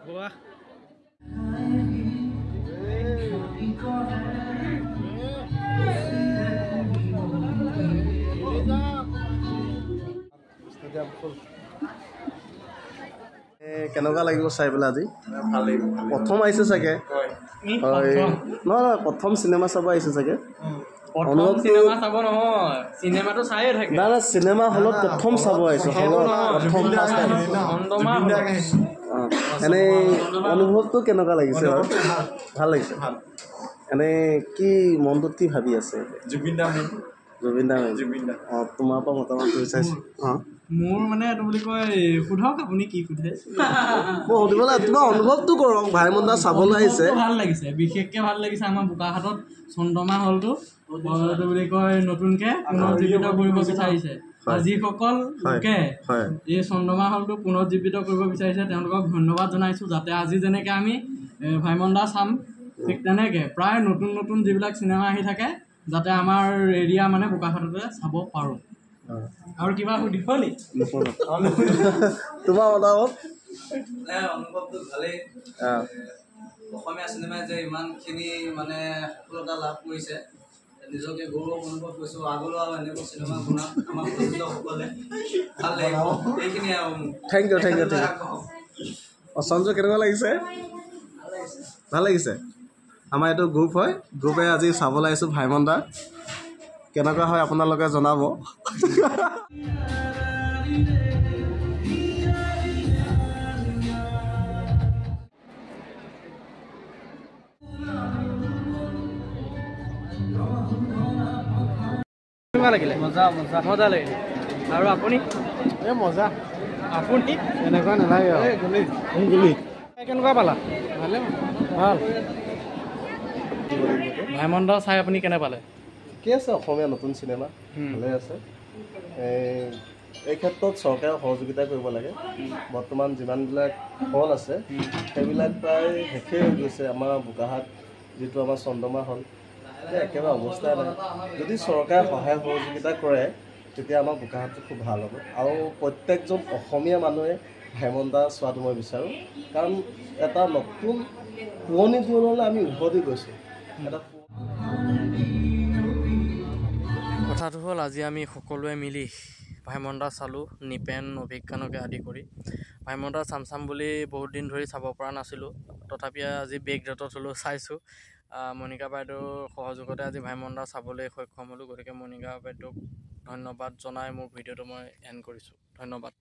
গোৱা কেনেকুৱা লাগিব চাই পেলাই আজি প্ৰথম আহিছে চাগে নহয় প্ৰথম চিনেমা চাব আহিছে চাগে চিনেমা হলত প্ৰথম চাব আহিছে এনেই অনুভৱটো কেনেকুৱা লাগিছে বাৰু ভাল লাগিছে এনেই কি মনটোত কি ভাবি আছে জুবিন দা অঁ তোমাৰ পৰা মতামত বিচাৰিছোঁ অঁ মোৰ মানে এইটো বুলি কয় সোধক আপুনি কি সোধে মই সুধিবলৈ তোমাৰ অনুভৱটো কৰক ভাইমন দা চাবলৈ আহিছে ভাল লাগিছে বিশেষকৈ ভাল লাগিছে আমাৰ বোকাখাটত চন্দ্ৰমা হলটো এইটো বুলি কয় নতুনকৈ পুনৰুজ্জীৱিত কৰিব বিচাৰিছে যিসকল লোকে এই চন্দ্ৰমা হলটো পুনৰুজ্জীৱিত কৰিব বিচাৰিছে তেওঁলোকক ধন্যবাদ জনাইছোঁ যাতে আজি যেনেকৈ আমি ভাইমন দা চাম ঠিক তেনেকৈ প্ৰায় নতুন নতুন যিবিলাক চিনেমা আহি থাকে যাতে আমাৰ এৰিয়া মানে বোকাখাটতে চাব পাৰোঁ আৰু কিবা সুধিব নি তোমাৰ মতামত অনুভৱটো ভালেই অসমীয়া চিনেমাই যে ইমানখিনি মানে সফলতা লাভ কৰিছে নিজকে গৌৰৱ অনুভৱ কৰিছোঁ আগলৈ আৰু এনেকুৱা চিনেমা বনাম আমাৰ প্ৰযোজকসকলে ভাল লাগিব এইখিনিয়ে আৰু থেংক ইউ সঞ্জয় কেনেকুৱা লাগিছে ভাল লাগিছে আমাৰ এইটো গ্ৰুপ হয় গ্ৰুপে আজি চাবলৈ আহিছোঁ ভাইমন দা কেনেকুৱা হয় আপোনালোকে জনাব লাগিলে মজা লাগিলে আৰু আপুনি মজা আপুনি এনেকুৱা নালাগে কেনেকুৱা পালা ভালে ভাল ভাইমন দা চাই আপুনি কেনে পালে কি আছে অসমীয়া নতুন চিনেমা ভালে আছে এই ক্ষেত্ৰত চৰকাৰে সহযোগিতা কৰিব লাগে বৰ্তমান যিমানবিলাক হল আছে সেইবিলাক প্ৰায় শেষেই হৈ গৈছে আমাৰ বোকাখাট যিটো আমাৰ চন্দ্ৰমা হল একেবাৰে অৱস্থা নাই যদি চৰকাৰে সহায় সহযোগিতা কৰে তেতিয়া আমাৰ বোকাখাটটো খুব ভাল হ'ব আৰু প্ৰত্যেকজন অসমীয়া মানুহে ভাইমন দা চোৱাটো মই বিচাৰোঁ কাৰণ এটা নতুন পুৰণি দিনলৈ আমি উভতি গৈছোঁ এটা কথাটো হ'ল আজি আমি সকলোৱে মিলি ভাইমন দা চালোঁ নিপেন অভিজ্ঞানকে আদি কৰি ভাইমন দা চাম বুলি বহুত দিন ধৰি চাব পৰা নাছিলোঁ তথাপি আজি বেগ ডেটত হ'লেও চাইছোঁ মণিকা বাইদেউৰ সহযোগতে আজি ভাইমন দা চাবলৈ সক্ষম হ'লোঁ গতিকে মণিকা বাইদেউক ধন্যবাদ জনাই মোৰ ভিডিঅ'টো মই এণ্ড কৰিছোঁ ধন্যবাদ